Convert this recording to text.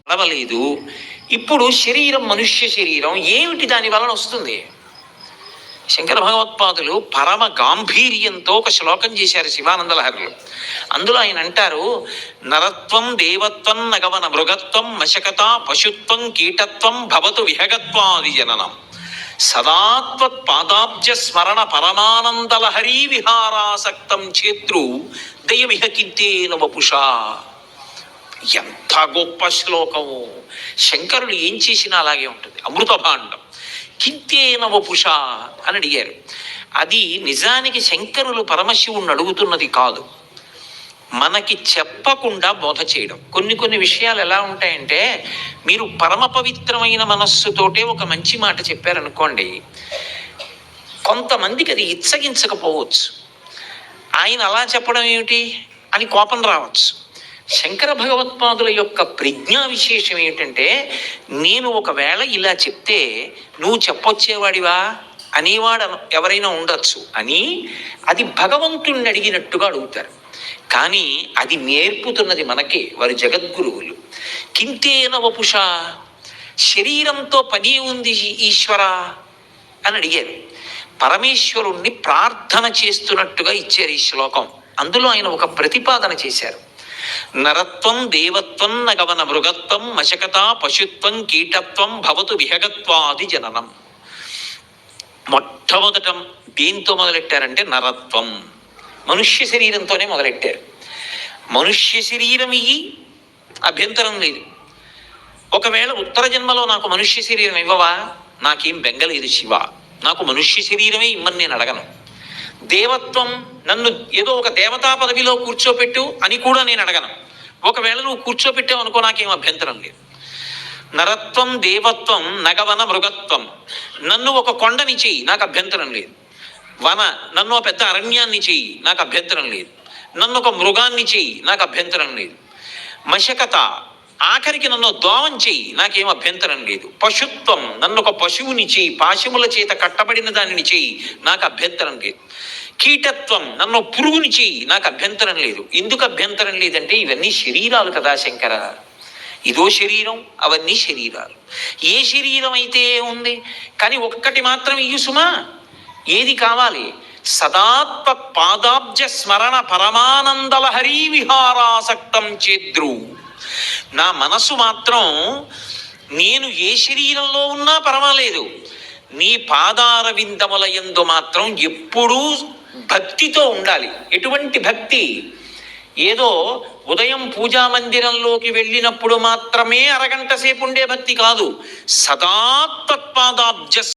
నడవలేదు. ఇప్పుడు శరీరం మనుష్య శరీరం ఏమిటి దాని వలన వస్తుంది? శంకర భగవత్పాదులు పరమ గాంభీర్యంతో ఒక శ్లోకం చేశారు శివానందలహరిలో. అందులో ఆయన అంటారు, నరత్వం దేవత్వం నగవన మృగత్వం మశకత పశుత్వం కీటత్వం భవతు విహగత్వాది జననం సదాత్వత్ పాదాబ్జ స్మరణ పరమానందలహరీ విహారాసక్తం చేత్రు దయమిహకింతేన వపుషా. ఎంత గొప్ప శ్లోకము! శంకరులు ఏం చేసినా అలాగే ఉంటుంది. అమృత భాండం. కింతేన వపుష అని అడిగారు. అది నిజానికి శంకరులు పరమశివుణ్ణి అడుగుతున్నది కాదు, మనకి చెప్పకుండా బోధ చేయడం. కొన్ని విషయాలు ఎలా ఉంటాయంటే, మీరు పరమ పవిత్రమైన మనస్సుతోటే ఒక మంచి మాట చెప్పారనుకోండి, కొంతమందికి అది ఇచ్చగించకపోవచ్చు. ఆయన అలా చెప్పడం ఏమిటి అని కోపం రావచ్చు. శంకర భగవత్పాదుల యొక్క ప్రజ్ఞా విశేషం ఏమిటంటే, నేను ఒకవేళ ఇలా చెప్తే నువ్వు చెప్పొచ్చేవాడివా అనేవాడు ఎవరైనా ఉండొచ్చు అని అది భగవంతుణ్ణి అడిగినట్టుగా అడుగుతారు. కానీ అది నేర్పుతున్నది మనకే వారు జగద్గురువులు. కింతేన వపుష, శరీరంతో పని ఉంది ఈశ్వర అని అడిగారు. పరమేశ్వరుణ్ణి ప్రార్థన చేస్తున్నట్టుగా ఇచ్చారు ఈ శ్లోకం. అందులో ఆయన ఒక ప్రతిపాదన చేశారు. నరత్వం దేవత్వం నగవన మృగత్వం మశకత పశుత్వం కీటత్వం భవతు విహగత్వాది జననం. మొట్టమొదట దేంతో మొదలెట్టారంటే నరత్వం, మనుష్య శరీరంతోనే మొదలెట్టారు. మనుష్య శరీరం ఇయ్యి, అభ్యంతరం లేదు. ఒకవేళ ఉత్తర జన్మలో నాకు మనుష్య శరీరం ఇవ్వవా, నాకేం బెంగలేదు శివ, నాకు మనుష్య శరీరమే ఇమ్మని నేను అడగను. దేవత్వం, నన్ను ఏదో ఒక దేవతా పదవిలో కూర్చోపెట్టు అని కూడా నేను అడగను. ఒకవేళ నువ్వు కూర్చోపెట్టావు అనుకో, నాకేం అభ్యంతరం లేదు. నరత్వం దేవత్వం నగవన మృగత్వం, నన్ను ఒక కొండని చెయ్యి, నాకు అభ్యంతరం లేదు. వన, నన్ను ఒక పెద్ద అరణ్యాన్ని చెయ్యి, నాకు అభ్యంతరం లేదు. నన్ను ఒక మృగాన్ని చెయ్యి, నాకు అభ్యంతరం లేదు. మశకత, ఆఖరికి నన్ను దోవం చెయ్యి, నాకేం అభ్యంతరం లేదు. పశుత్వం, నన్ను ఒక పశువుని చెయ్యి, పాశముల చేత కట్టబడిన దానిని చెయ్యి, నాకు అభ్యంతరం లేదు. కీటత్వం, నన్ను పురుగుని చెయ్యి, నాకు అభ్యంతరం లేదు. ఎందుకు అభ్యంతరం లేదంటే ఇవన్నీ శరీరాలు కదా శంకర, ఇదో శరీరం, అవన్నీ శరీరాలు. ఏ శరీరం అయితే ఉంది, కానీ ఒక్కటి మాత్రం ఇయ్యు సుమా. ఏది కావాలి? సదాత్మ పాదాబ్జ స్మరణ పరమానందలహరీ విహారాసక్తం చేద్రు. నా మనసు మాత్రం నేను ఏ శరీరంలో ఉన్నా పర్వాలేదు, నీ పాదార విందముల యందు మాత్రం ఎప్పుడూ భక్తితో ఉండాలి. ఎటువంటి భక్తి? ఏదో ఉదయం పూజా మందిరంలోకి వెళ్ళినప్పుడు మాత్రమే అరగంట సేపు ఉండే భక్తి కాదు. సదా తత్పాదాబ్జ